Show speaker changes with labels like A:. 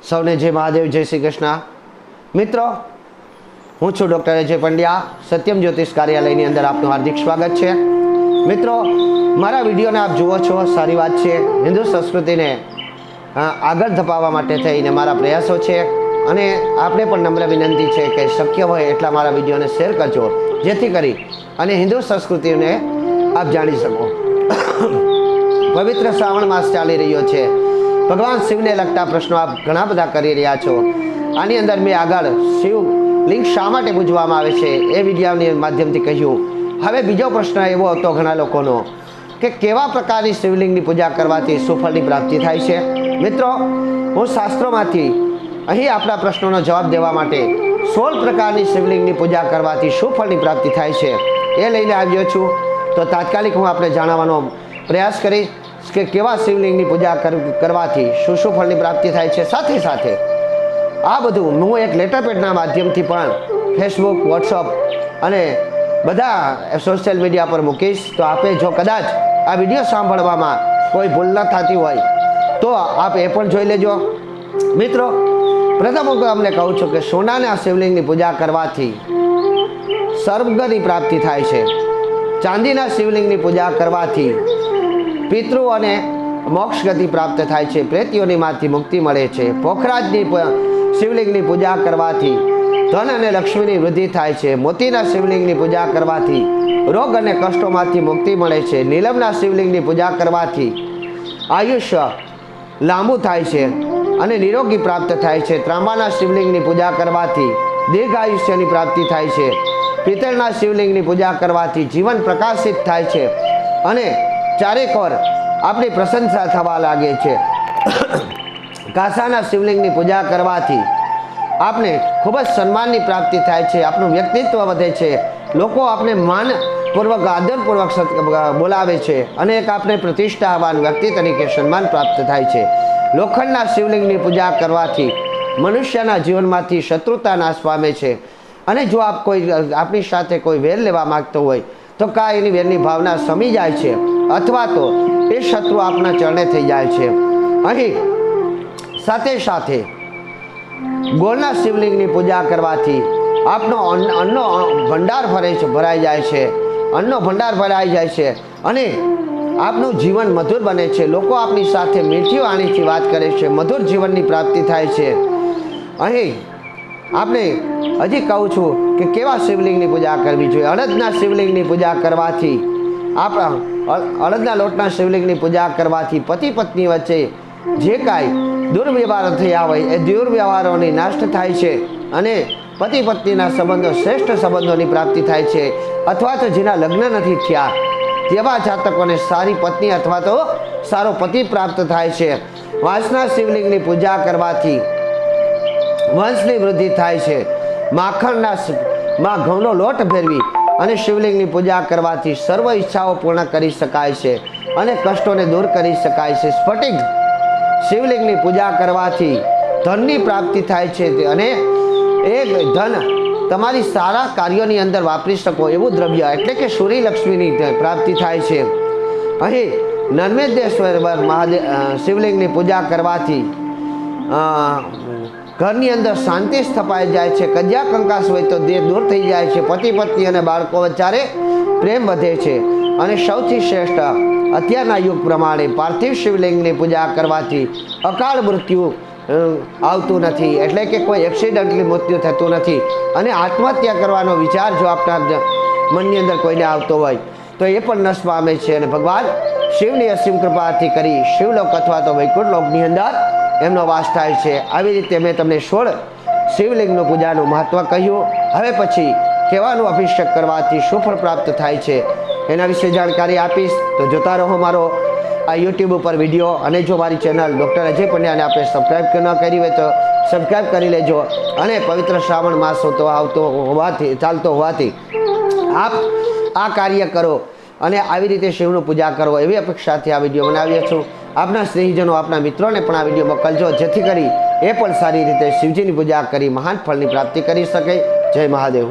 A: સૌને જય મહાદેવ, જય શ્રી કૃષ્ણ। મિત્રો, હું છું ડૉક્ટર અજય પંડ્યા, સત્યમ જ્યોતિષ કાર્યાલયની અંદર આપનું હાર્દિક સ્વાગત છે। મિત્રો, મારા વિડીયોને આપ જુઓ છો, સારી વાત છે। હિન્દુ સંસ્કૃતિને આગળ ધપાવવા માટે થઈને મારા પ્રયાસો છે અને આપણે પણ નમ્ર વિનંતી છે કે શક્ય હોય એટલા મારા વિડીયોને શેર કરજો, જેથી કરી અને હિન્દુ સંસ્કૃતિને આપ જાણી શકો। પવિત્ર શ્રાવણ માસ ચાલી રહ્યો છે। ભગવાન શિવને લગતા પ્રશ્નો આપ ઘણા બધા કરી રહ્યા છો। આની અંદર મેં આગળ શિવલિંગ શા માટે પૂજવામાં આવે છે એ વિડીયોની માધ્યમથી કહ્યું। હવે બીજો પ્રશ્ન એવો હતો ઘણા લોકોનો કે કેવા પ્રકારની શિવલિંગની પૂજા કરવાથી સુફળની પ્રાપ્તિ થાય છે। મિત્રો, હું શાસ્ત્રોમાંથી અહીં આપણા પ્રશ્નોનો જવાબ દેવા માટે 16 પ્રકારની શિવલિંગની પૂજા કરવાથી સુફળની પ્રાપ્તિ થાય છે એ લઈને આવ્યો છું। તો તાત્કાલિક હું આપણે જાણવાનો પ્રયાસ કરીશ કે કેવા શિવલિંગની પૂજા કરવાથી શું ફળની પ્રાપ્તિ થાય છે। સાથે સાથે આ બધું હું એક લેટર પેડના માધ્યમથી પણ ફેસબુક, વોટ્સઅપ અને બધા સોશિયલ મીડિયા પર મૂકીશ। તો આપે જો કદાચ આ વિડીયો સાંભળવામાં કોઈ ભૂલ ન થતી હોય તો આપ એ પણ જોઈ લેજો। મિત્રો, પ્રથમ હું તમને કહું છું કે સોનાના શિવલિંગની પૂજા કરવાથી સ્વર્ગની પ્રાપ્તિ થાય છે। ચાંદીના શિવલિંગની પૂજા કરવાથી પિતૃ અને મોક્ષ ગતિ પ્રાપ્ત થાય છે। પ્રેતીઓનીમાંથી મુક્તિ મળે છે। પોખરાજની શિવલિંગની પૂજા કરવાથી ધન અને લક્ષ્મીની વૃદ્ધિ થાય છે। મોતીના શિવલિંગની પૂજા કરવાથી રોગ અને કષ્ટોમાંથી મુક્તિ મળે છે। નીલમના શિવલિંગની પૂજા કરવાથી આયુષ્ય લાંબુ થાય છે અને નિરોગી પ્રાપ્ત થાય છે। ત્રાંબાના શિવલિંગની પૂજા કરવાથી દીર્ઘ આયુષ્યની પ્રાપ્તિ થાય છે। પિત્તળના શિવલિંગની પૂજા કરવાથી જીવન પ્રકાશિત થાય છે અને ચારેકોર આપણી પ્રશંસા થવા લાગે છે। કાંસાના શિવલિંગની પૂજા કરવાથી આપણે ખૂબ જ સન્માનની પ્રાપ્તિ થાય છે। આપણું વ્યક્તિત્વ વધે છે। લોકો આપણે માનપૂર્વક, આદરપૂર્વક બોલાવે છે અને એક આપણે પ્રતિષ્ઠાવાન વ્યક્તિ તરીકે સન્માન પ્રાપ્ત થાય છે। લોખંડના શિવલિંગની પૂજા કરવાથી મનુષ્યના જીવનમાંથી શત્રુતા નાશ પામે છે અને જો આપણી સાથે કોઈ વેર લેવા માગતો હોય તો એની વેરની ભાવના શમી જાય છે અથવા તો એ શત્રુ આપના ચરણે થઈ જાય છે। અહીં સાથે સાથે ગોળના શિવલિંગની પૂજા કરવાથી આપનો અન્નનો ભંડાર ભરાઈ જાય છે। અન્નનો ભંડાર ભરાઈ જાય છે અને આપનું જીવન મધુર બને છે। લોકો આપની સાથે મીઠી વાણીથી વાત કરે છે। મધુર જીવનની પ્રાપ્તિ થાય છે। અહીં આપણે હજી કહું છું કે કેવા શિવલિંગની પૂજા કરવી જોઈએ। અડદના શિવલિંગની પૂજા કરવાથી અડદના લોટના શિવલિંગની પૂજા કરવાથી પતિ પત્ની વચ્ચે જે કાંઈ દુર્વ્યવહારો થયા હોય એ દુર્વ્યવહારોની નાશ થાય છે અને પતિ પત્નીના સંબંધો, શ્રેષ્ઠ સંબંધોની પ્રાપ્તિ થાય છે। અથવા તો જેના લગ્ન નથી થયા તેવા જાતકોને સારી પત્ની અથવા તો સારો પતિ પ્રાપ્ત થાય છે। વાંસના શિવલિંગની પૂજા કરવાથી વંશની વૃદ્ધિ થાય છે। માખણમાં ઘઉંનો લોટ ફેરવી અને શિવલિંગની પૂજા કરવાથી સર્વ ઈચ્છાઓ પૂર્ણ કરી શકાય છે અને કષ્ટોને દૂર કરી શકાય છે। સ્ફટિક શિવલિંગની પૂજા કરવાથી ધનની પ્રાપ્તિ થાય છે અને એ ધન તમારી સારા કાર્યોની અંદર વાપરી શકો એવું દ્રવ્ય એટલે કે સૂર્ય લક્ષ્મીની પ્રાપ્તિ થાય છે। અહીં નર્મદેશ્વર મહાદેવ શિવલિંગની પૂજા કરવાથી ઘરની અંદર શાંતિ સ્થપાઈ જાય છે। કજિયા કંકાસ હોય તો દેહ દૂર થઈ જાય છે। પતિ પત્ની અને બાળકો વચ્ચે પ્રેમ વધે છે અને સૌથી શ્રેષ્ઠ અત્યારના યુગ પ્રમાણે પાર્થિવ શિવલિંગની પૂજા કરવાથી અકાળ મૃત્યુ આવતું નથી, એટલે કે કોઈ એક્સિડન્ટલી મૃત્યુ થતું નથી અને આત્મહત્યા કરવાનો વિચાર જો આપણા મનની અંદર કોઈને આવતો હોય તો એ પણ નષ્ટ પામે છે અને ભગવાન શિવની અસીમ કૃપાથી કરી શિવલોક અથવા તો વૈકુંઠ લોકની અંદર એમનો વાસ થાય છે। આવી રીતે મેં તમને 16 શિવલિંગનું પૂજાનું મહત્ત્વ કહ્યું। હવે પછી કેવાનું અભિષેક કરવાથી સુફળ પ્રાપ્ત થાય છે એના વિશે જાણકારી આપીશ। તો જોતા રહો મારો આ યુટ્યુબ ઉપર વિડીયો અને જો મારી ચેનલ ડૉક્ટર અજય પંડ્યાને આપણે સબસ્ક્રાઈબ ન કરી હોય તો સબસ્ક્રાઈબ કરી લેજો અને પવિત્ર શ્રાવણ માસ ચાલતો હોવાથી આપ આ કાર્ય કરો અને આવી રીતે શિવનું પૂજા કરો એવી અપેક્ષાથી આ વિડીયો બનાવ્યો છું। આપના સ્નેહીજનો, આપના મિત્રોને પણ આ વિડીયો મોકલજો જેથી કરી એ પણ સારી રીતે શિવજીની પૂજા કરી મહાન ફળની પ્રાપ્તિ કરી શકે। જય મહાદેવ।